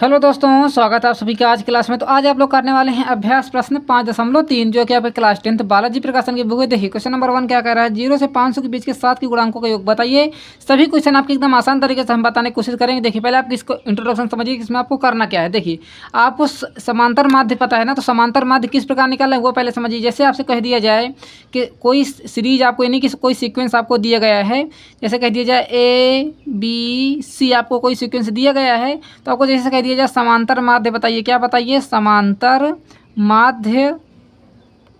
Hello दोस्तों, स्वागत है आप सभी का आज क्लास में। तो आज आप लोग करने वाले हैं अभ्यास प्रश्न 5.3 जो कि आपके क्लास 10 बालाजी प्रकाशन की बुक है। देखिए क्वेश्चन नंबर 1 क्या कह रहा है, 0 से 500 के बीच के 7 के गुणांकों का योग बताइए। सभी क्वेश्चन आपके एकदम आसान तरीके से हम बताने की कोशिश करेंगे। देखिए पहले आप इसको इंट्रोडक्शन समझिए, इसमें आपको करना क्या है। देखिए आपको समांतर माध्य पता है ना, तो समांतर माध्य किस प्रकार निकालना है वो पहले समझिए। जैसे आपसे कह दिया जाए कि कोई सीरीज आपको यानी कि कोई सीक्वेंस आपको दिया गया है, जैसे कह दिया जाए ABC आपको कोई सीक्वेंस दिया गया है, तो आपको जैसे कह दिया जाए समांतर माध्य बताइए। क्या बताइए? समांतर माध्य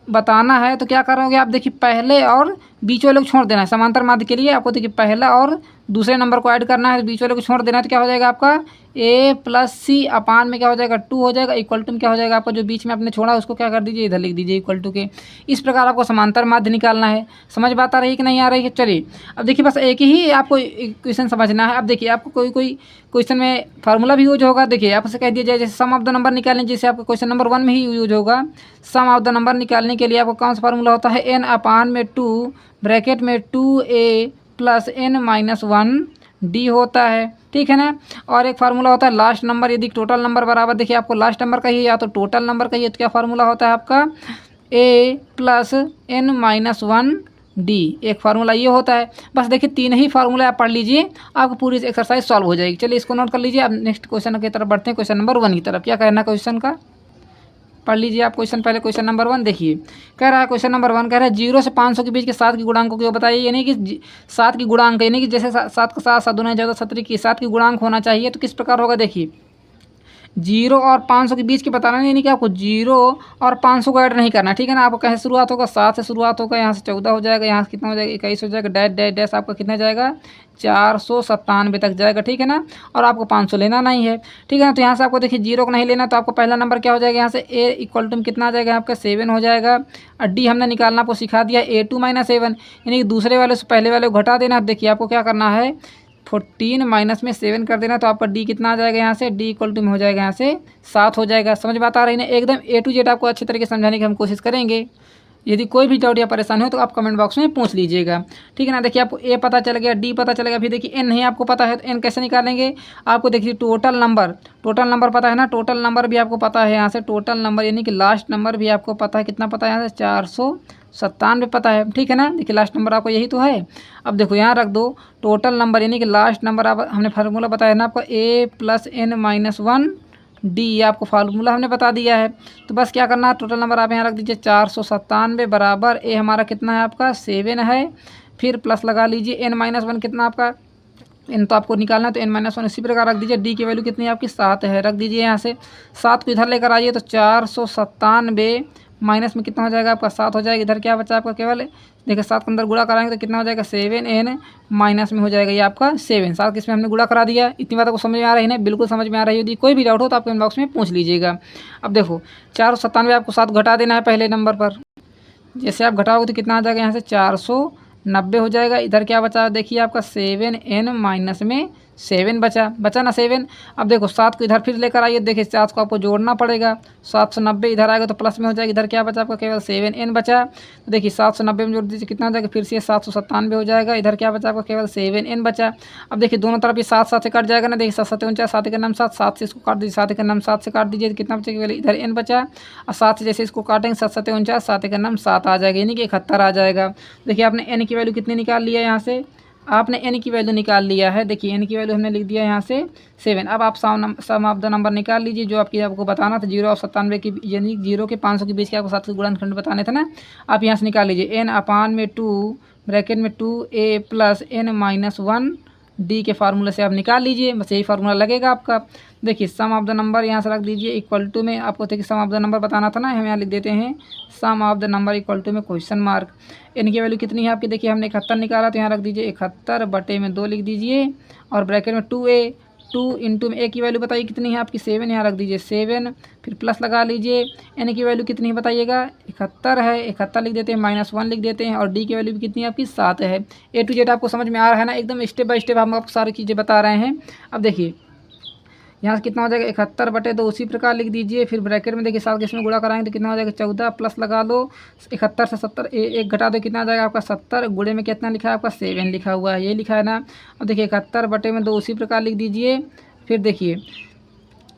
बताना है। तो क्या करोगे आप? देखिए पहले और बीच वाले को छोड़ देना है। समांतर माध्य के लिए आपको देखिए पहला और दूसरे नंबर को ऐड करना है, बीच वाले को छोड़ देना है। तो क्या हो जाएगा आपका A+C अपान में क्या हो जाएगा 2 हो जाएगा, इक्वल टू में क्या हो जाएगा आपका जो बीच में आपने छोड़ा उसको क्या कर दीजिए, इधर लिख दीजिए इक्वल टू के। इस प्रकार आपको समांतर माध्य निकालना है। समझ बात आ रही है कि नहीं आ रही है? चलिए अब देखिए बस एक ही आपको क्वेश्चन समझना है। अब देखिए आपको कोई क्वेश्चन में फार्मूला भी यूज होगा। देखिए आपसे कह दिया जाए जैसे सम ऑफ द नंबर निकालने, जैसे आपको क्वेश्चन नंबर 1 में ही यूज होगा। सम ऑफ द नंबर निकालने के लिए आपको कौन सा फार्मूला होता है? n अपान में 2 ब्रैकेट में 2a प्लस n-1d होता है, ठीक है ना। और एक फार्मूला होता है लास्ट नंबर, यदि टोटल नंबर बराबर, देखिए आपको लास्ट नंबर का ही या तो टोटल नंबर का ही, तो क्या फार्मूला होता है आपका a प्लस n-1d। एक फार्मूला ये होता है। बस देखिए 3 ही फार्मूला आप पढ़ लीजिए, आपको पूरी एक्सरसाइज सॉल्व हो जाएगी। चलिए इसको नोट कर लीजिए। अब नेक्स्ट क्वेश्चन की तरफ बढ़ते हैं, क्वेश्चन नंबर 1 की तरफ। क्या कहना क्वेश्चन का पढ़ लीजिए आप क्वेश्चन। पहले क्वेश्चन नंबर 1 देखिए, कह रहा है क्वेश्चन नंबर 1 कह रहा है 0 से 500 के बीच के 7 के गुणांकों को बताइए। यानी कि 7 की गुणांक, यानी कि जैसे 7 का 7, 7 दूना 14, 17 की 7 की गुणांक होना चाहिए। तो किस प्रकार होगा? देखिए 0 और 500 के बीच के बताना है, यानी कि आपको 0 और 500 को ऐड नहीं करना, ठीक है ना। आपको कहीं शुरुआत होगा 7 से शुरुआत होगा, यहाँ से 14 हो जाएगा, यहाँ से कितना हो जाएगा 21 हो जाएगा, डैश डैश डैश आपका कितना जाएगा 497 तक जाएगा, ठीक है ना। और आपको 500 लेना नहीं है, ठीक है ना। तो यहाँ से आपको देखिए 0 को नहीं लेना, तो आपको पहला नंबर क्या हो जाएगा, यहाँ से a इक्वल टू में कितना आ जाएगा आपका 7 हो जाएगा। और d हमने निकालना आपको सिखा दिया a2 - 7, यानी कि दूसरे वाले से पहले वाले को घटा देना। देखिए आपको क्या करना है 14 माइनस में 7 कर देना, तो आपका d कितना आ जाएगा, यहाँ से d इक्वल टू में हो जाएगा यहाँ से 7 हो जाएगा। समझ बात आ रही है ना? एकदम A to Z आपको अच्छे तरीके से समझाने की हम कोशिश करेंगे। यदि कोई भी डाउट या परेशानी हो तो आप कमेंट बॉक्स में पूछ लीजिएगा, ठीक है ना। देखिए आपको A पता चल गया, D पता चलेगा, फिर देखिए N नहीं आपको पता है, तो N कैसे निकालेंगे? आपको देखिए टोटल नंबर पता है ना, टोटल नंबर भी आपको पता है। यहाँ से टोटल नंबर यानी कि लास्ट नंबर भी आपको पता है, कितना पता है यहाँ से 497 पता है, ठीक है ना। देखिए लास्ट नंबर आपको यही तो है। अब देखो यहाँ रख दो टोटल नंबर यानी कि लास्ट नंबर, आप हमने फार्मूला बताया ना आपको a प्लस n-1d, आपको फार्मूला हमने बता दिया है। तो बस क्या करना है, टोटल नंबर आप यहाँ रख दीजिए 497 बराबर a हमारा कितना है आपका 7 है, फिर प्लस लगा लीजिए n-1 कितना आपका, n तो आपको निकालना है तो n-1 इसी प्रकार रख दीजिए। d की वैल्यू कितनी है आपकी 7 है, रख दीजिए यहाँ से। 7 को इधर लेकर आइए तो 497 माइनस में कितना हो जाएगा आपका 7 हो जाएगा। इधर क्या बचा आपका केवल, देखिए 7 के अंदर गुणा कराएंगे तो कितना हो जाएगा 7n माइनस में हो जाएगा ये आपका 7। 7 किसमें हमने गुणा करा दिया। इतनी बात आपको समझ में आ रही है ना? बिल्कुल समझ में आ रही है। यदि कोई भी डाउट हो तो आप कमेंट बॉक्स में पूछ लीजिएगा। अब देखो 497 आपको 7 घटा देना है पहले नंबर पर। जैसे आप घटाओगे तो कितना आ जाएगा यहाँ से 490 हो जाएगा। इधर क्या बचा देखिए आपका 7n माइनस में 7 बचा ना 7। अब देखो 7 को इधर फिर लेकर आइए, देखिए 7 को आपको जोड़ना पड़ेगा, 790 इधर आएगा तो प्लस में हो जाएगा। इधर क्या बचा आपका केवल 7n बचा, तो देखिए 790 में जोड़ दीजिए कितना हो जाएगा, फिर से 797 हो जाएगा। इधर क्या बचा आपका केवल 7n बचा। अब देखिए दोनों तरफ ये 7 7 से कट जाएगा ना, देखिए 7 7 49, 7 के नाम 7, 7 से इसको काट दीजिए, 7 के नाम 7 से काट दीजिए, कितना बचेगा केवल इधर n बचा। और 7 से जैसे इसको काटेंगे 7 7 49, 7 के नाम 7 आ जाएगा, यानी कि 71 आ जाएगा। देखिए आपने n की वैल्यू कितनी निकाल लिया, यहाँ से आपने n की वैल्यू निकाल लिया है। देखिए n की वैल्यू हमने लिख दिया यहाँ से 7। अब आप सम ऑफ द नंबर निकाल लीजिए जो आपको बताना था। 0 और 97 की, यानी 0 के 500 के बीच के आपको 7 के गुणनखंड बताने थे ना, आप यहाँ से निकाल लीजिए। n अपान में 2 ब्रैकेट में 2a प्लस n-1d के फार्मूले से आप निकाल लीजिए, बस यही फार्मूला लगेगा आपका। देखिए सम ऑफ द नंबर यहाँ से रख दीजिए इक्वल टू में, आपको देखिए सम ऑफ द नंबर बताना था ना, हम यहाँ लिख देते हैं sum of the number equal to में क्वेश्चन मार्क। n की वैल्यू कितनी है आपकी, देखिए हमने 71 निकाला, तो यहाँ रख दीजिए 71 बटे में 2 लिख दीजिए, और ब्रैकेट में 2a, 2 इंटू में a की वैल्यू बताइए कितनी है आपकी 7, यहाँ रख दीजिए 7, फिर प्लस लगा लीजिए। n की वैल्यू कितनी है बताइएगा 71 है, 71 लिख देते हैं, -1 लिख देते हैं, और d की वैल्यू भी कितनी है आपकी 7 है। A to Z आपको समझ में आ रहा है ना, एकदम स्टेप बाय स्टेप हम आपको सारी चीज़ें बता रहे हैं। अब देखिए यहाँ से कितना हो जाएगा 71 बटे 2, उसी प्रकार लिख दीजिए, फिर ब्रैकेट में देखिए 7 के इसमें गुणा कराएंगे तो कितना हो जाएगा 14, प्लस लगा लो 71 से 70 एक घटा दो, कितना आ जाएगा आपका 70, गुणे में कितना लिखा है आपका 7 लिखा हुआ है, ये लिखा है ना। अब देखिए 71 बटे में 2 उसी प्रकार लिख दीजिए, फिर देखिए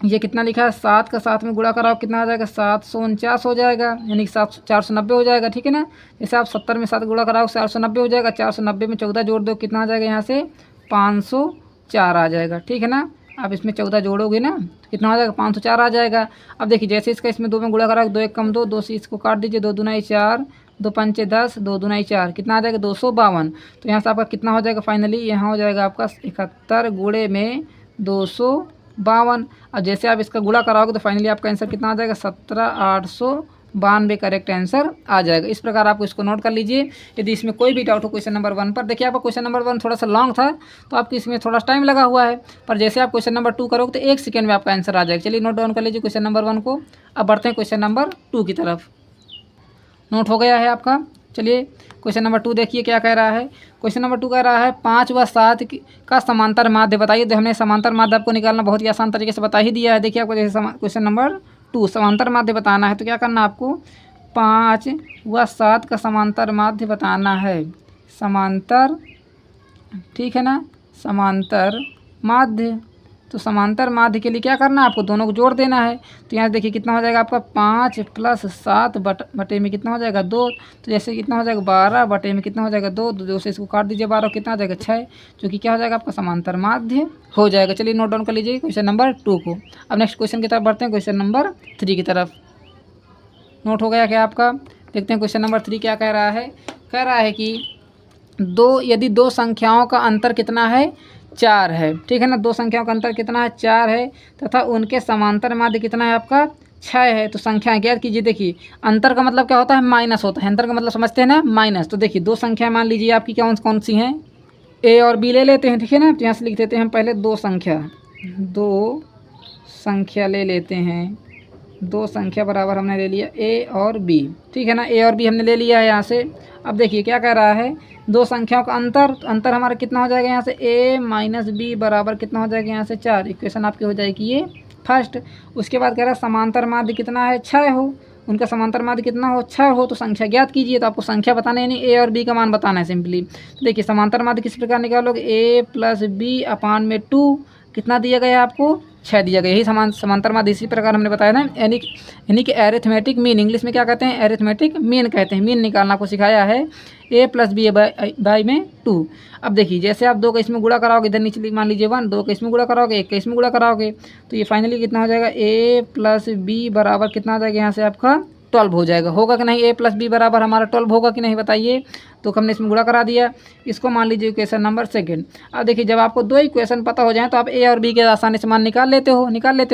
ये कितना लिखा है, 7 का 7 में गुणा कराओ कितना आ जाएगा, 749 हो जाएगा, यानी कि 490 हो जाएगा। ठीक है ना, जैसे आप 70 में 7 गुणा कराओ 490 हो जाएगा, 490 में 14 जोड़ दो कितना आ जाएगा यहाँ से 504 आ जाएगा। ठीक है ना, आप इसमें 14 जोड़ोगे ना तो कितना हो जाएगा 504 आ जाएगा। अब देखिए जैसे इसका इसमें 2 में गुणा कराओ, 2 1 कम 2, 2 से इसको काट दीजिए, 2 दूना 4, 2 पंचे 10, 2 दूना 4 कितना आ जाएगा 252। तो यहाँ से आपका कितना हो जाएगा फाइनली, यहाँ हो जाएगा आपका 71 गुणे में 252। अब जैसे आप इसका गुणा कराओगे तो फाइनली आपका आंसर कितना आ जाएगा 17,892 करेक्ट आंसर आ जाएगा। इस प्रकार आपको इसको नोट कर लीजिए। यदि इसमें कोई भी डाउट हो क्वेश्चन नंबर 1 पर, देखिए आपका क्वेश्चन नंबर 1 थोड़ा सा लॉन्ग था तो आपको इसमें थोड़ा टाइम लगा हुआ है, पर जैसे आप क्वेश्चन नंबर 2 करोगे तो 1 सेकंड में आपका आंसर आ जाएगा। चलिए नोट डाउन कर लीजिए क्वेश्चन नंबर 1 को। अब बढ़ते हैं क्वेश्चन नंबर 2 की तरफ। नोट हो गया है आपका। चलिए क्वेश्चन नंबर 2 देखिए क्या कह रहा है। क्वेश्चन नंबर 2 कह रहा है 5 व 7 का समांतर माध्य बताइए। तो हमने समांतर माध्य आपको निकालना बहुत ही आसान तरीके से बता ही दिया है। देखिए आपको जैसे क्वेश्चन नंबर 2 समांतर माध्य बताना है तो क्या करना है आपको, 5 व 7 का समांतर माध्य बताना है। समांतर, ठीक है ना, समांतर माध्य। तो समांतर माध्य के लिए क्या करना है आपको, दोनों को जोड़ देना है। तो यहाँ देखिए कितना हो जाएगा आपका 5 + 7 बटे में कितना हो जाएगा 2। तो जैसे कितना हो जाएगा 12 बटे में कितना हो जाएगा 2, 2 से इसको काट दीजिए, 12 कितना हो जाएगा 6, जो कि क्या हो जाएगा आपका समांतर माध्य हो जाएगा। चलिए नोट डाउन कर लीजिए क्वेश्चन नंबर 2 को। अब नेक्स्ट क्वेश्चन की तरफ बढ़ते हैं, क्वेश्चन नंबर 3 की तरफ। नोट हो गया क्या आपका, देखते हैं क्वेश्चन नंबर 3 क्या कह रहा है। कह रहा है कि यदि दो संख्याओं का अंतर कितना है, 4 है। ठीक है ना, दो संख्याओं का अंतर कितना है, 4 है, तथा उनके समांतर माध्य कितना है आपका 6 है। तो संख्याएं ज्ञात कीजिए। देखिए अंतर का मतलब क्या होता है, माइनस होता है। अंतर का मतलब समझते हैं ना, माइनस। तो देखिए दो संख्या मान लीजिए आपकी कौन सी हैं, ए और बी ले लेते हैं। ठीक है ना, तो यहाँ से लिख देते हैं हम पहले दो संख्या ले लेते हैं। दो संख्या बराबर हमने ले लिया ए और बी। ठीक है ना, ए और बी हमने ले लिया है यहाँ से। अब देखिए क्या कह रहा है, दो संख्याओं का अंतर, तो अंतर हमारा कितना हो जाएगा यहाँ से a - b बराबर कितना हो जाएगा यहाँ से 4। इक्वेशन आपकी हो जाएगी ये फर्स्ट। उसके बाद कह रहा है समांतर माध्य कितना है, 6 हो। उनका समांतर माध्य कितना हो, 6 हो। तो संख्या ज्ञात कीजिए। तो आपको संख्या बताना है, यानी ए और बी का मान बताना है सिंपली। तो देखिए समांतर माध्य किस प्रकार निकालोगे, a + b/2 कितना दिया गया आपको 6 दिया गया। यही समांतर माध्य इसी प्रकार हमने बताया ना, यानी कि एरिथमेटिक मीन, इंग्लिश में क्या कहते हैं, एरिथमेटिक मीन कहते हैं। मीन निकालना आपको सिखाया है, a + b/2। अब देखिए जैसे आप 2 का इसमें गुणा कराओगे, इधर नीचे मान लीजिए 1, 2 का इसमें गुणा कराओगे, 1 का इसमें गुणा कराओगे, तो ये फाइनली कितना हो जाएगा, a + b बराबर कितना आ जाएगा यहाँ से आपका 12 हो जाएगा। होगा कि नहीं, a + b बराबर हमारा 12 होगा कि नहीं बताइए। तो हमने इसमें गुणा करा दिया। इसको मान लीजिए इक्वेशन नंबर 2। अब देखिए जब आपको दो इक्वेशन पता हो जाए तो आप a और b के आसानी से मान निकाल लेते हो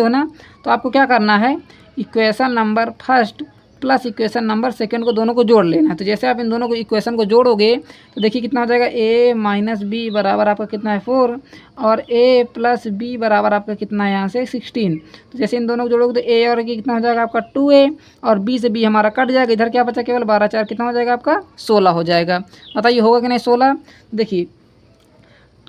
ना। तो आपको क्या करना है, equation number 1 plus equation number 2 को दोनों को जोड़ लेना है। तो जैसे आप इन दोनों को इक्वेशन को जोड़ोगे तो देखिए कितना हो जाएगा, a - b बराबर आपका कितना है 4 और a + b बराबर आपका कितना है यहाँ से 16। तो जैसे इन दोनों को जोड़ोगे तो a और b कितना हो जाएगा आपका 2a और b से b हमारा कट जाएगा। इधर क्या बचा, केवल 12 4 कितना हो जाएगा आपका 16 हो जाएगा। बताइए होगा कि नहीं 16। देखिए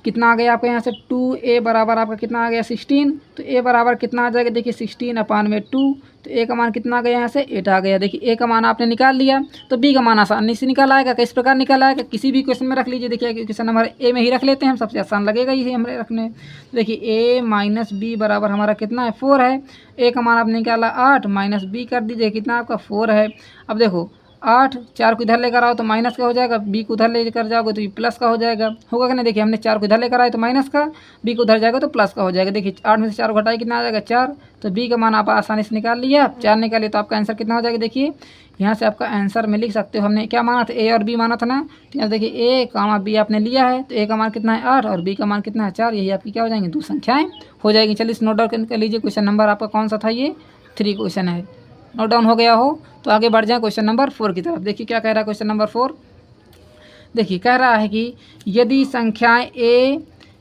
कितना आ गया आपका यहाँ से 2a बराबर आपका कितना आ गया 16। तो a बराबर कितना आ जाएगा, देखिए 16/2। तो a का मान कितना आ गया यहाँ से 8 आ गया। देखिए a का मान आपने निकाल लिया तो b का मान आसानी से निकाल आएगा। किस प्रकार निकाल आएगा, किसी भी क्वेश्चन में रख लीजिए। देखिए क्वेश्चन नंबर a में ही रख लेते हैं हम, सबसे आसान लगेगा ये हमें रखने। देखिए a - b बराबर हमारा कितना है 4 है। a का मान आपने निकाला 8 - b कर दीजिए कितना आपका 4 है। अब देखो 8 4 को इधर लेकर आओ तो माइनस का हो जाएगा, b को उधर लेकर जाओगे तो ये प्लस का हो जाएगा। होगा कि नहीं, देखिए हमने 4 को इधर लेकर आए तो माइनस का, b को उधर जाएगा तो प्लस का हो जाएगा। देखिए 8 में से 4 को घटाए कितना आ जाएगा 4। तो b का मान आप आसानी से निकाल लिया। 4 निकालिए तो आपका आंसर कितना हो जाएगा। देखिए यहाँ से आपका आंसर में लिख सकते हो, हमने क्या माना था, a और b माना था ना। तो यहाँ देखिए a, b आपने लिया है तो a का मान कितना है 8 और b का मान कितना है 4। यही आपकी क्या हो जाएंगी, दो संख्याएँ हो जाएंगी। चलिए इस नोट डाउन कर लीजिए। क्वेश्चन नंबर आपका कौन सा था, ये 3 क्वेश्चन है। नोट डाउन हो गया हो तो आगे बढ़ जाए क्वेश्चन नंबर 4 की तरफ। देखिए क्या कह रहा है क्वेश्चन नंबर 4। देखिए कह रहा है कि यदि संख्याएं a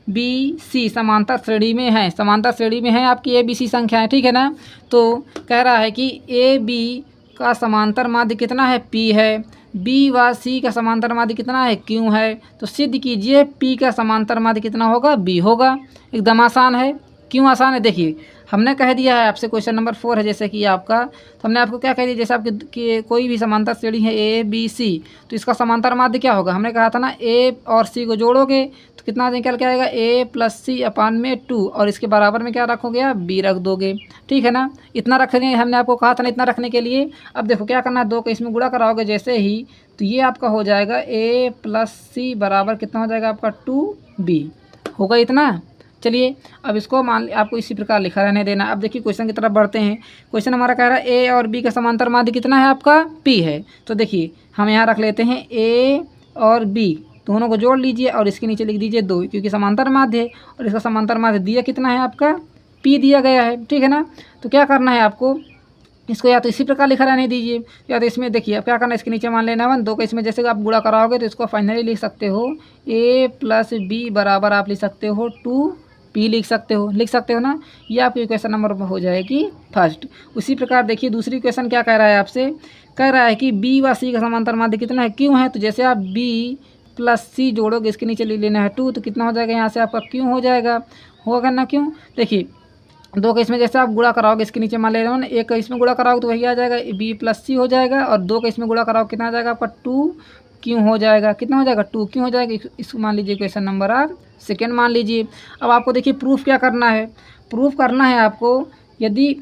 b c समांतर श्रेणी में हैं, समांतर श्रेणी में हैं आपकी a b c संख्याएं, ठीक है ना। तो कह रहा है कि a b का समांतर माध्य कितना है, p है। b व c का समांतर माध्य कितना है, q है। तो सिद्ध कीजिए p का समांतर माध्य कितना होगा, b होगा। एकदम आसान है। क्यों आसान है, देखिए हमने कह दिया है आपसे क्वेश्चन नंबर 4 है जैसे कि आपका, तो हमने आपको क्या कह दिया, जैसे आपकी कि कोई भी समांतर श्रेणी है ए बी सी, तो इसका समांतर माध्य क्या होगा, हमने कहा था ना ए और सी को जोड़ोगे तो कितना निकल के आएगा ए प्लस सी अपान में 2, और इसके बराबर में क्या रखोगे आप, बी रख दोगे। ठीक है ना, इतना रखने हमने आपको कहा था ना, इतना रखने के लिए अब देखो क्या करना है, 2 को इसमें गुणा कराओगे जैसे ही, तो ये आपका हो जाएगा ए प्लस सी बराबर कितना हो जाएगा आपका 2b होगा इतना। चलिए अब इसको मान आपको इसी प्रकार लिखा रहने देना। अब देखिए क्वेश्चन की तरफ बढ़ते हैं। क्वेश्चन हमारा कह रहा है ए और बी का समांतर माध्य कितना है आपका, p है। तो देखिए हम यहाँ रख लेते हैं ए और बी दोनों को जोड़ लीजिए और इसके नीचे लिख दीजिए 2, क्योंकि समांतर माध्य है और इसका समांतर माध्य दिया कितना है आपका, p दिया गया है। ठीक है ना, तो क्या करना है आपको, इसको या तो इसी प्रकार लिखा रहने दीजिए, या तो इसमें देखिए अब क्या करना है, इसके नीचे मान लेना 1, 2 का इसमें जैसे आप गुणा कराओगे तो इसको फाइनली लिख सकते हो a प्लस बी बराबर आप लिख सकते हो 2p लिख सकते हो ना। ये आपकी क्वेश्चन नंबर हो जाएगी फर्स्ट। उसी प्रकार देखिए दूसरी क्वेश्चन क्या कह रहा है आपसे, कह रहा है कि b व c का समांतर माध्य कितना है, क्यों है। तो जैसे आप b प्लस सी जोड़ोगे इसके नीचे ले लेना है 2, तो कितना हो जाएगा यहाँ से आपका क्यों हो जाएगा, होगा ना क्यों। देखिए 2 का इसमें जैसे आप गुणा कराओगे इसके नीचे मान ले रहे हो ना, 1 का इसमें गुणा कराओगे तो वही आ जाएगा बी प्लस सी हो जाएगा, और 2 का इसमें गुणा कराओगे कितना आ जाएगा आपका 2 क्यों हो जाएगा, कितना हो जाएगा 2 क्यों हो जाएगा। इसको मान लीजिए क्वेश्चन नंबर आप सेकेंड मान लीजिए। अब आपको देखिए प्रूफ क्या करना है, प्रूफ करना है आपको, यदि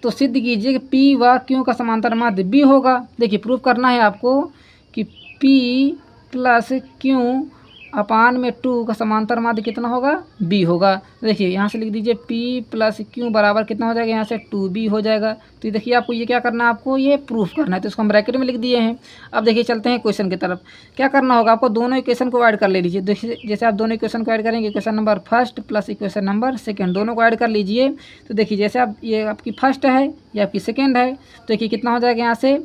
तो सिद्ध कीजिए कि पी व क्यों का समांतर माध्य बी होगा। देखिए प्रूफ करना है आपको कि पी प्लस क्यों अपान में 2 का समांतर माध्य कितना होगा, b होगा। तो देखिए यहाँ से लिख दीजिए p प्लस क्यों बराबर कितना हो जाएगा, यहाँ से 2b हो जाएगा। तो देखिए आपको ये क्या करना है, आपको ये प्रूफ करना है, तो इसको हम ब्रैकेट में लिख दिए हैं। अब देखिए चलते हैं क्वेश्चन की तरफ। क्या करना होगा आपको, दोनों इक्वेशन को ऐड कर ले लीजिए। देखिए जैसे आप दोनों इक्वेशन को ऐड करेंगे, equation number first plus equation number second दोनों को ऐड कर लीजिए। तो देखिए जैसे आप ये आपकी फर्स्ट है ये आपकी सेकेंड है, तो देखिए कितना हो जाएगा यहाँ से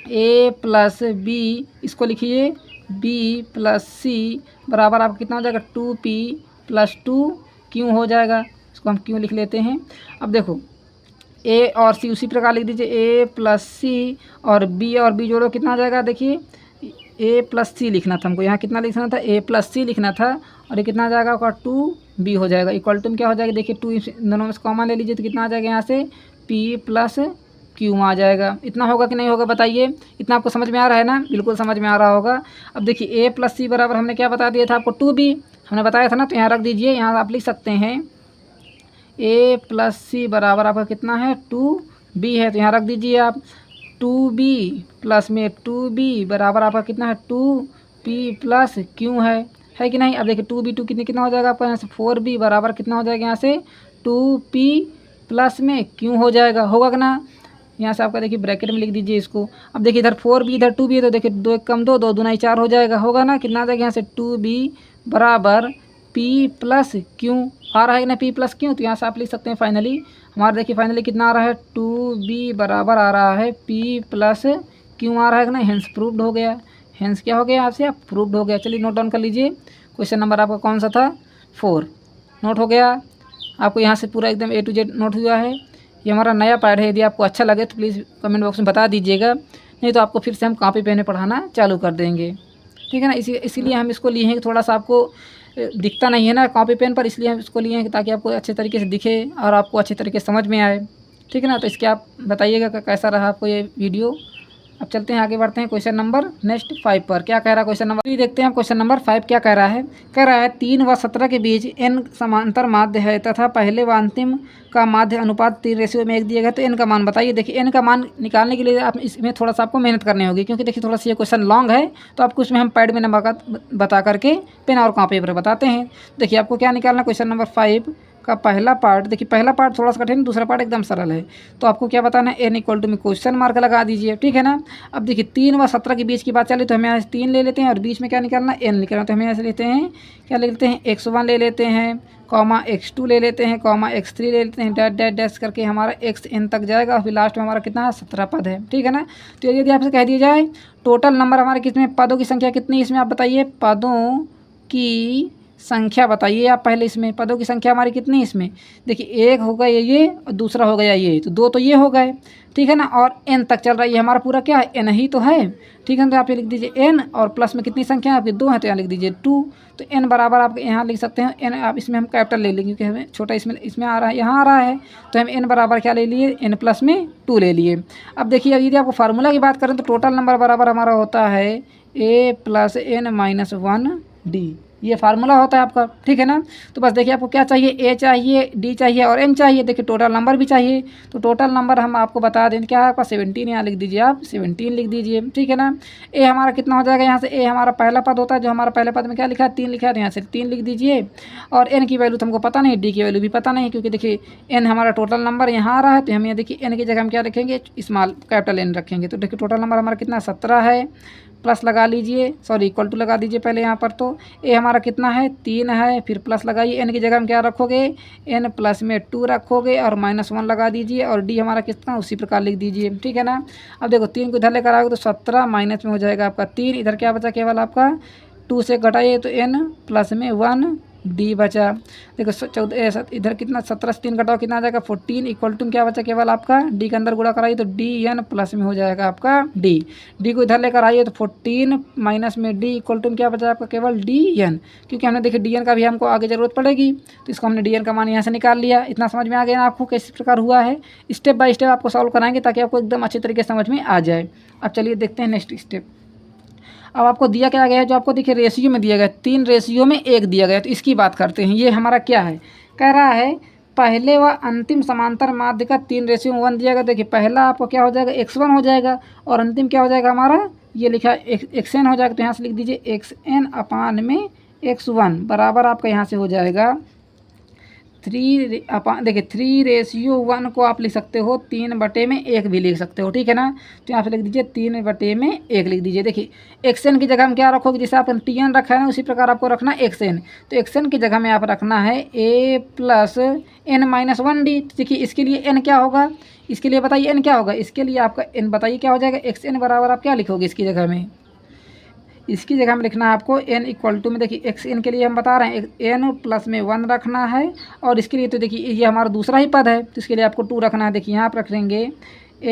a प्लस बी, इसको लिखिए b प्लस सी बराबर आपका कितना हो जाएगा 2p प्लस 2q हो जाएगा। इसको हम क्यों लिख लेते हैं। अब देखो a और c उसी प्रकार लिख दीजिए, a प्लस सी और b जोड़ो कितना हो जाएगा, देखिए a प्लस सी लिखना था हमको, यहाँ कितना लिखना था a प्लस सी लिखना था, और ये कितना आ जाएगा आपका 2b हो जाएगा। इक्वल टू में क्या हो जाएगा, देखिए 2 दोनों में से कॉमन ले लीजिए तो कितना आ जाएगा यहाँ से p प्लस क्यों आ जाएगा। इतना होगा कि नहीं होगा बताइए, इतना आपको समझ में आ रहा है ना, बिल्कुल समझ में आ रहा होगा। अब देखिए a प्लस सी बराबर हमने क्या बता दिया था आपको 2b हमने बताया था ना, तो यहाँ रख दीजिए। यहाँ आप लिख सकते हैं a प्लस सी बराबर आपका कितना है 2b है, तो यहाँ रख दीजिए आप 2b प्लस में 2b बराबर आपका कितना है 2p प्लस क्यों है कि नहीं। अब देखिए 2b कितना हो जाएगा आपका यहाँ से 4b बराबर कितना हो जाएगा यहाँ से 2p प्लस में क्यों हो जाएगा, होगा कि ना। यहाँ से आपका देखिए ब्रैकेट में लिख दीजिए इसको। अब देखिए इधर 4b इधर 2b है, तो देखिए 2 1 कम 2 2 दूना 4 हो जाएगा, होगा ना। कितना आ जाएगा यहाँ से 2b बराबर p प्लस क्यों आ रहा है ना, p प्लस क्यों। तो यहाँ से आप लिख सकते हैं फाइनली हमारा, देखिए फाइनली कितना आ रहा है 2b बराबर आ रहा है p प्लस क्यों आ रहा है ना। हेंस प्रूव्ड हो गया, हेंस क्या हो गया आपसे आप प्रूव्ड हो गया। चलिए नोट डाउन कर लीजिए, क्वेश्चन नंबर आपका कौन सा था 4 नोट हो गया आपको। यहाँ से पूरा एकदम A to Z नोट हुआ है। ये हमारा नया पार्ट है, यदि आपको अच्छा लगे तो प्लीज़ कमेंट बॉक्स में बता दीजिएगा, नहीं तो आपको फिर से हम कॉपी पेन में पढ़ाना चालू कर देंगे। ठीक है ना, इसीलिए हम इसको लिए हैं कि थोड़ा सा आपको दिखता नहीं है ना कॉपी पेन पर, इसलिए हम इसको लिए हैं ताकि आपको अच्छे तरीके से दिखे और आपको अच्छे तरीके से समझ में आए। ठीक है ना, तो इसके आप बताइएगा कैसा रहा आपको ये वीडियो। अब चलते हैं आगे बढ़ते हैं क्वेश्चन नंबर नेक्स्ट 5 पर। क्या कह रहा है क्वेश्चन नंबर, देखते हैं क्वेश्चन नंबर 5 क्या कह रहा है। कह रहा है 3 व 17 के बीच n समांतर माध्य है तथा पहले व अंतिम का माध्य अनुपात 3:1 दिया गया, तो n का मान बताइए। देखिए n का मान निकालने के लिए आप इसमें थोड़ा सा आपको मेहनत करनी होगी, क्योंकि देखिए थोड़ा सा ये क्वेश्चन लॉन्ग है, तो आपको उसमें हम पैड में नंबर बता करके पेन और कॉपी पर बताते हैं। देखिए आपको क्या निकालना, क्वेश्चन नंबर 5 का पहला पार्ट, देखिए पहला पार्ट थोड़ा सा कठिन, दूसरा पार्ट एकदम सरल है। तो आपको क्या बताना है, n इक्वल टू में क्वेश्चन मार्क लगा दीजिए। ठीक है ना। अब देखिए 3 व 17 के बीच की बात चली तो हमें यहाँ से 3 ले लेते हैं और बीच में क्या निकालना n निकालना, तो हमें यहाँ से लेते हैं क्या ले लेते हैं x1 ले लेते हैं, कॉमा x2 ले लेते हैं, कॉमा x3 ले लेते हैं, डैश डैश डैश करके हमारा xn तक जाएगा और फिर लास्ट में हमारा कितना है 17 पद है। ठीक है ना। तो यदि आपसे कह दिया जाए टोटल नंबर हमारे कितने पदों की संख्या कितनी, इसमें आप बताइए पदों की संख्या बताइए आप पहले। इसमें पदों की संख्या हमारी कितनी है इसमें, देखिए एक हो गया ये और दूसरा हो गया ये, तो दो तो ये हो गए, ठीक है ना। और n तक चल रहा है, ये हमारा पूरा क्या है, n ही तो है, ठीक है। तो आप ये लिख दीजिए n और प्लस में कितनी संख्या है आपकी, 2 है, तो यहाँ लिख दीजिए 2। तो n बराबर आप यहाँ लिख सकते हैं n, आप इसमें हम कैपिटल ले लेंगे क्योंकि हमें छोटा इसमें आ रहा है, यहाँ आ रहा है, तो हम n बराबर क्या ले लिए, n प्लस में 2 ले लिए। अब देखिए अब यदि आपको फार्मूला की बात करें तो टोटल नंबर बराबर हमारा होता है a plus n minus 1d, ये फार्मूला होता है आपका, ठीक है ना। तो बस देखिए आपको क्या चाहिए, a चाहिए, d चाहिए और n चाहिए, देखिए टोटल नंबर भी चाहिए। तो टोटल नंबर हम आपको बता दें क्या है आपका 17, यहाँ लिख दीजिए आप 17 लिख दीजिए, ठीक है ना। a हमारा कितना हो जाएगा, यहाँ से a हमारा पहला पद होता है, जो हमारा पहले पद में क्या लिखा है 3 लिखा है, तो यहाँ से 3 लिख दीजिए। और n की वैल्यू तो हमको पता नहीं, d की वैल्यू भी पता नहीं, क्योंकि देखिए n हमारा टोटल नंबर यहाँ आ रहा है, तो हम यहाँ देखिए n की जगह हम क्या रखेंगे, स्मॉल कैपिटल n रखेंगे। तो देखिए टोटल नंबर हमारा कितना 17 है, प्लस लगा लीजिए, सॉरी इक्वल टू लगा दीजिए पहले यहाँ पर। तो ए हमारा कितना है 3 है, फिर प्लस लगाइए, एन की जगह हम क्या रखोगे, एन प्लस में 2 रखोगे और -1 लगा दीजिए, और डी हमारा कितना उसी प्रकार लिख दीजिए, ठीक है ना। अब देखो 3 को इधर लेकर आओगे तो 17 माइनस में हो जाएगा आपका 3, इधर क्या बचा केवल आपका 2 से घटाइए तो n प्लस में 1 डी बचा। देखो 14 इधर कितना 17 से 3 घटाओ कितना आ जाएगा 14, इक्वल टू क्या बचा केवल आपका डी के अंदर गुणा कराइए तो डी एन प्लस में हो जाएगा आपका डी को इधर लेकर आइए तो 14 माइनस में डी इक्वल टू क्या बचा आपका केवल डी एन, क्योंकि हमने देखिए डी एन का भी हमको आगे ज़रूरत पड़ेगी, तो इसको हमने डी एन का मान यहाँ से निकाल लिया। इतना समझ में आ गया ना आपको किस प्रकार हुआ है, स्टेप बाय स्टेप आपको सॉल्व कराएंगे ताकि आपको एकदम अच्छे तरीके से समझ में आ जाए। अब चलिए देखते हैं नेक्स्ट स्टेप। अब आपको दिया क्या गया है, जो आपको देखिए रेशियो में दिया गया है, 3 रेशियो में 1 दिया गया है, तो इसकी बात करते हैं। ये हमारा क्या है, कह रहा है पहले व अंतिम समांतर माध्य का 3 रेशियो में 1 दिया गया। देखिए पहला आपको क्या हो जाएगा x1 हो जाएगा, और अंतिम क्या हो जाएगा हमारा, ये लिखा xn हो जाएगा, तो यहाँ से लिख दीजिए xn अपान में x1 बराबर आपका यहाँ से हो जाएगा 3 देखिए 3:1 को आप लिख सकते हो 3/1 भी लिख सकते हो, ठीक है ना। तो यहाँ पे लिख दीजिए 3/1 लिख दीजिए। देखिए xn की जगह हम क्या रखोगे, जैसे आपने tn रखा है ना उसी प्रकार आपको रखना है xn, तो xn की जगह में आप रखना है a प्लस n-1d। देखिए इसके लिए n क्या होगा, इसके लिए बताइए n क्या होगा, इसके लिए आपका n बताइए क्या हो जाएगा, xn बराबर आप क्या लिखोगे इसकी जगह में, इसकी जगह में लिखना है आपको n इक्वल टू में, देखिए एक्स एन के लिए हम बता रहे हैं n प्लस में 1 रखना है, और इसके लिए तो देखिए ये हमारा दूसरा ही पद है, तो इसके लिए आपको 2 रखना है। देखिए यहाँ पर रख देंगे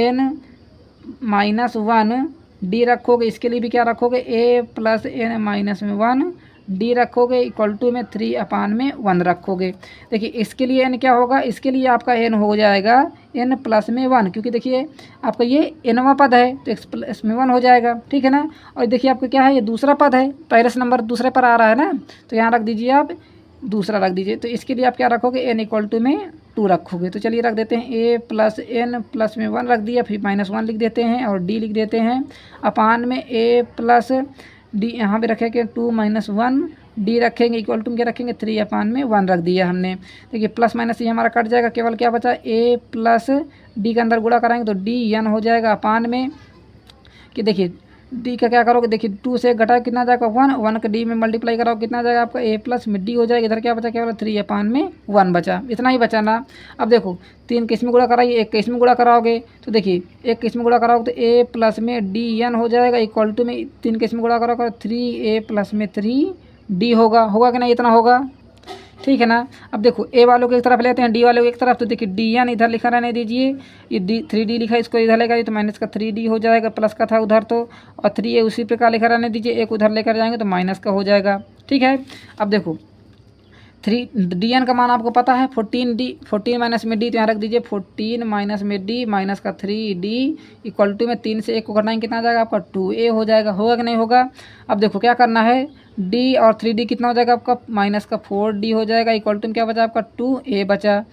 n-1 d रखोगे, इसके लिए भी क्या रखोगे a प्लस n-1 d रखोगे इक्वल टू में 3/1 रखोगे। देखिए इसके लिए n क्या होगा, इसके लिए आपका n हो जाएगा n प्लस में 1, क्योंकि देखिए आपका ये nवां पद है तो x प्लस में 1 हो जाएगा, ठीक है ना। और देखिए आपका क्या है, ये दूसरा पद है, पहले से नंबर दूसरे पर आ रहा है ना, तो यहाँ रख दीजिए आप दूसरा रख दीजिए। तो इसके लिए आप क्या रखोगे, n इक्वल टू में 2 रखोगे। तो चलिए रख देते हैं a प्लस n प्लस में 1 रख दिया, फिर -1 लिख देते हैं और d लिख देते हैं अपान में a प्लस डी, यहाँ पे रखेंगे 2-1 डी रखेंगे इक्वल टू क्या रखेंगे 3/1 रख दिया हमने। देखिए प्लस माइनस ये हमारा कट जाएगा, केवल क्या बचा a प्लस डी के अंदर गुणा कराएंगे तो डी एन हो जाएगा अपान में कि देखिए डी का क्या करोगे, देखिए 2 से घटाओ कितना जाएगा 1 का डी में मल्टीप्लाई कराओ कितना जाएगा आपका a प्लस में डी हो जाएगा। इधर क्या बचा केवल 3/1 बचा, इतना ही बचा ना। अब देखो 3 के इसमें गुणा कराइए, 1 के इसमें गुणा कराओगे तो देखिए 1 के इसमें गुणा कराओगे तो a प्लस में डी एन हो जाएगा इक्वल टू में 3 के इसमें गुणा कराओगे 3a प्लस में 3d होगा कि नहीं, इतना होगा, ठीक है ना। अब देखो a वालों को एक तरफ लेते हैं, d वालों को एक तरफ, तो देखिए डी एन इधर लिखा रहने दीजिए, ये d 3d लिखा है इसको इधर लेकर तो माइनस का 3d हो जाएगा, प्लस का था उधर तो, और 3a उसी प्रकार लिखा रहने दीजिए, एक उधर लेकर जाएंगे तो माइनस का हो जाएगा, ठीक है। अब देखो 3d एन का मान आपको पता है 14 माइनस में d, तो यहाँ रख दीजिए 14 माइनस में d माइनस का 3d इक्वल टू में 3 से 1 को घटाएंगे कितना आ जाएगा आपका 2a हो जाएगा, होगा कि नहीं होगा। अब देखो क्या करना है, d और 3d कितना हो जाएगा आपका माइनस का 4d हो जाएगा इक्वल टू में क्या बचा आपका 2a बचा।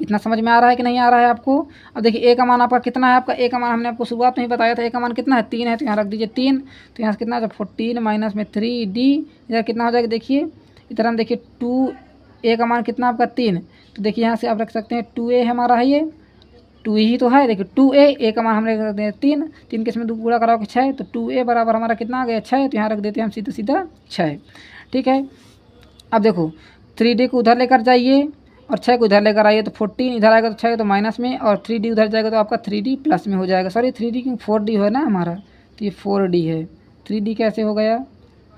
इतना समझ में आ रहा है कि नहीं आ रहा है आपको। अब देखिए a का मान आपका कितना है, आपका a का मान हमने आपको शुरुआत में ही बताया था, a का मान कितना है 3 है, तो यहाँ रख दीजिए 3, तो यहाँ से कितना है 14 माइनस में 3d इधर कितना हो जाएगा, देखिए इधर हम देखिए 2a का मान कितना आपका 3, तो देखिए यहाँ से आप रख सकते हैं 2a हमारा है, ये 2 ही तो है, देखिए 2a का मान हमने रख दिया 3 के इसमें 2 गुणा कराओगे 6, तो 2a बराबर हमारा कितना आ गया 6, तो यहाँ रख देते हैं हम सीधा 6, ठीक है। अब देखो 3d को उधर लेकर जाइए और 6 को इधर लेकर आइए, तो 14 इधर आएगा तो 6 तो माइनस में, और 3d उधर जाएगा तो आपका 3d प्लस में हो जाएगा, सॉरी 3d क्योंकि 4d है ना हमारा, तो ये 4d है, 3d कैसे हो गया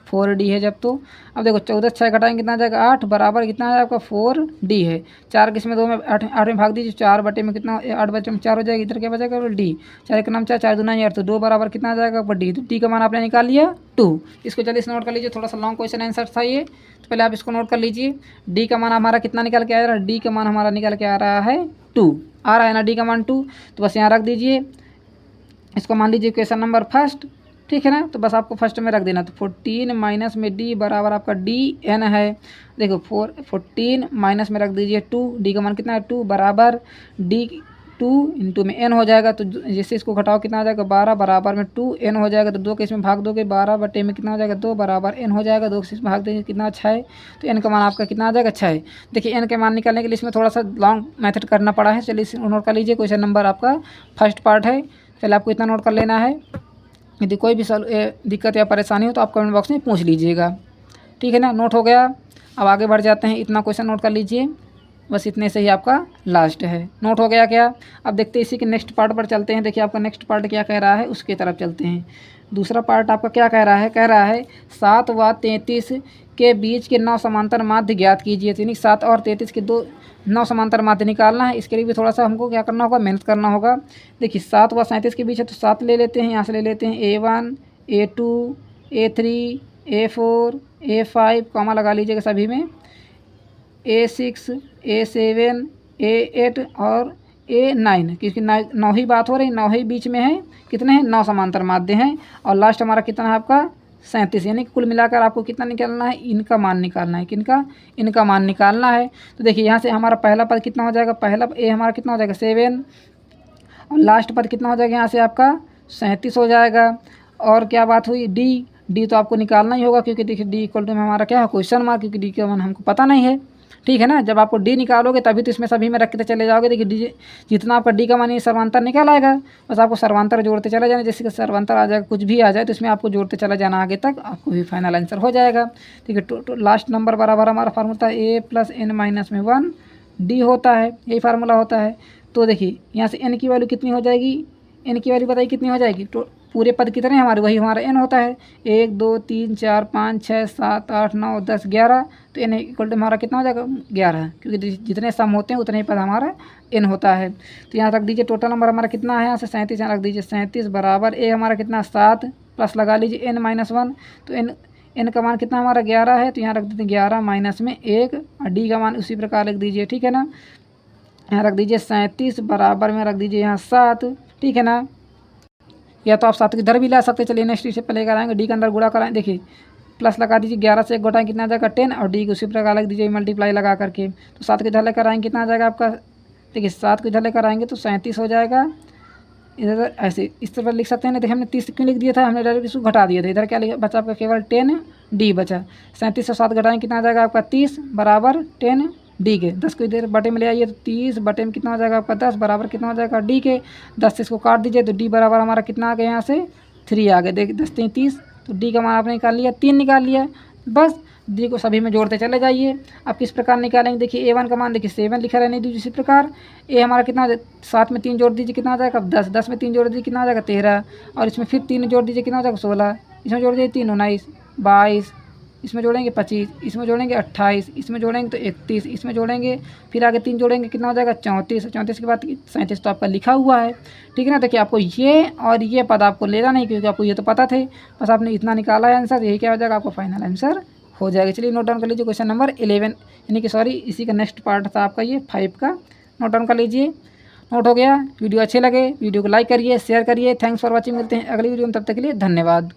4D है जब तो। अब देखो 14 6 घटाएंगे कितना आ जाएगा 8 बराबर कितना है आपका 4D है। 4 किस में 2 में 8 में भाग दीजिए 4 बटे में कितना 8 बटे में 4 हो जाएगा। इधर क्या बचेगा D 4 का नाम 4 4 दूना 8 तो 2 बराबर कितना आ जाएगा आपका D। तो D का मान आपने निकाल लिया 2। इसको चलिए इसे नोट कर लीजिए, थोड़ा सा लॉन्ग क्वेश्चन आंसर था ये, तो पहले आप इसको नोट कर लीजिए। D का मान हमारा कितना निकल के आ रहा है, D का मान हमारा निकल के आ रहा है 2 आ रहा है ना D का मान 2। तो बस यहाँ रख दीजिए, इसको मान लीजिए क्वेश्चन नंबर फर्स्ट, ठीक है ना। तो बस आपको फर्स्ट में रख देना। तो 14 माइनस में D बराबर आपका DN है। देखो 14 माइनस में रख दीजिए 2, D का मान कितना है 2 बराबर D 2 इंटू में N हो जाएगा। तो जैसे इसको घटाओ कितना आ जाएगा 12 बराबर में 2N हो जाएगा। तो 2 के इसमें भाग दोगे 12 बटे में कितना हो जाएगा 2 बराबर N हो जाएगा। 2 के इसमें भाग देंगे कितना 6, तो N का मान आपका कितना आ जाएगा 6। देखिए N के मान निकालने के लिए इसमें थोड़ा सा लॉन्ग मेथड करना पड़ा है। चलिए इसे नोट कर लीजिए, क्वेश्चन नंबर आपका फर्स्ट पार्ट है। पहले आपको इतना नोट कर लेना है। यदि कोई भी दिक्कत या परेशानी हो तो आप कमेंट बॉक्स में पूछ लीजिएगा, ठीक है ना। नोट हो गया, अब आगे बढ़ जाते हैं। इतना क्वेश्चन नोट कर लीजिए, बस इतने से ही आपका लास्ट है। नोट हो गया क्या? अब देखते हैं इसी के नेक्स्ट पार्ट पर चलते हैं। देखिए आपका नेक्स्ट पार्ट क्या कह रहा है उसकी तरफ चलते हैं। दूसरा पार्ट आपका क्या कह रहा है 7 व 33 के बीच के 9 समांतर माध्य ज्ञात कीजिए। यानी 7 और 33 के 9 समांतर माध्य निकालना है। इसके लिए भी थोड़ा सा हमको क्या करना होगा, मेहनत करना होगा। देखिए 7 व 37 के बीच है तो 7 ले लेते हैं, यहाँ से ले लेते हैं A1 A2 A3 A4 A5 comma लगा लीजिएगा सभी में, A6 A7 A8 और A9, क्योंकि 9 ही बात हो रही, 9 ही बीच में है। कितने हैं 9 समांतर माध्य हैं। और लास्ट हमारा कितना है आपका 37, यानी कि कुल मिलाकर आपको कितना निकालना है, इनका मान निकालना है। किनका? इनका मान निकालना है। तो देखिए यहाँ से हमारा पहला पद कितना हो जाएगा, पहला A हमारा कितना हो जाएगा 7 और लास्ट पद कितना हो जाएगा यहाँ से आपका 37 हो जाएगा। और क्या बात हुई D तो आपको निकालना ही होगा, क्योंकि देखिए D इक्वल टू में हमारा क्या है क्वेश्चन मार्क, क्योंकि D का मान हमको पता नहीं है, ठीक है ना। जब आपको D निकालोगे तभी तो इसमें सभी में रखते चले जाओगे। देखिए D जितना आपका D का मान ये सर्वांतर निकल आएगा, बस आपको सर्वांतर जोड़ते चले जाना। जैसे कि सर्वांतर आ जाएगा, कुछ भी आ जाए तो इसमें आपको जोड़ते चला जाना आगे तक, आपको भी फाइनल आंसर हो जाएगा। ठीक है, लास्ट नंबर बराबर हमारा फार्मूला था A + n - 1 D होता है, यही फार्मूला होता है। तो देखिए यहाँ से n की वैल्यू कितनी हो जाएगी, n की वैल्यू बताइए कितनी हो जाएगी। तो पूरे पद कितने हैं हमारे, वही हमारा n होता है 1 2 3 4 5 6 7 8 9 10 11। तो n इक्वल टू हमारा कितना हो जाएगा 11, क्योंकि जितने सम होते हैं उतने ही पद हमारा n होता है। तो यहाँ रख दीजिए टोटल नंबर हमारा कितना है, यहाँ से 37 यहाँ रख दीजिए 37 बराबर A हमारा कितना 7 प्लस लगा लीजिए n - 1। तो n का मान कितना हमारा 11 है, तो यहाँ रख देते हैं 11 माइनस में 1 और D का मान उसी प्रकार लिख दीजिए, ठीक है ना। यहाँ रख दीजिए 37 बराबर में रख दीजिए यहाँ 7, ठीक है ना। या तो आप 7 की इधर भी ला सकते हैं। चलिए नेक्स्ट स्टेप पे लेकर आएंगे, D के अंदर गुणा कराएं। देखिए प्लस लगा दीजिए 11 से 1 घटाएं कितना आ जाएगा 10 और D को उसी प्रकार लग दीजिए मल्टीप्लाई लगा करके। तो 7 के इधर लेकर आएंगे कितना आ जाएगा आपका, देखिए 7 को इधर लेकर आएंगे तो 37 हो जाएगा। इधर ऐसे इस तरह लिख सकते हैं ना। देखिए हमने 30 क्यों लिख दिया था, हमने डायरेक्ट इसको घटा दिया था। इधर क्या बचा आपका केवल 10D बचा। 37 से 7 घटाएंगे कितना आ जाएगा आपका 30 बराबर 10D के। 10 को इधर बटे में ले आइए तो 30 बटे में कितना हो जाएगा आपका 10 बराबर कितना हो जाएगा D के। 10 से इसको काट दीजिए तो D बराबर हमारा कितना आ गया, यहाँ से 3 आ गए। देखिए 10 3 30, तो D का मान आपने निकाल लिया 3 निकाल लिया। बस D को सभी में जोड़ते चले जाइए। अब किस प्रकार निकालेंगे, देखिए A1 का मान देखिए 7 लिखा रहने दीजिए। इसी प्रकार A हमारा कितना 7 में 3 जोड़ दीजिए कितना आ जाएगा 10, 10 में 3 जोड़ दीजिए कितना आ जाएगा 13 और इसमें फिर 3 जोड़ दीजिए कितना हो जाएगा 16, इसमें जोड़ दीजिए 3 19 22, इसमें जोड़ेंगे 25, इसमें जोड़ेंगे 28, इसमें जोड़ेंगे तो 31, इसमें जोड़ेंगे फिर आगे 3 जोड़ेंगे कितना हो जाएगा 34, 34 के बाद 37 तो आपका लिखा हुआ है, ठीक है ना। देखिए आपको ये और ये पद आपको लेना नहीं, क्योंकि आपको ये तो पता थे, बस आपने इतना निकाला है आंसर, यही क्या हो जाएगा आपका फाइनल आंसर हो जाएगा। चलिए नोट डाउन कर लीजिए क्वेश्चन नंबर 11, यानी कि सॉरी इसी का नेक्स्ट पार्ट था आपका ये 5 का। नोट डाउन कर लीजिए। नोट हो गया। वीडियो अच्छे लगे वीडियो को लाइक करिए, शेयर करिए। Thanks for watching. मिलते हैं अगली वीडियो में, तब तक के लिए धन्यवाद।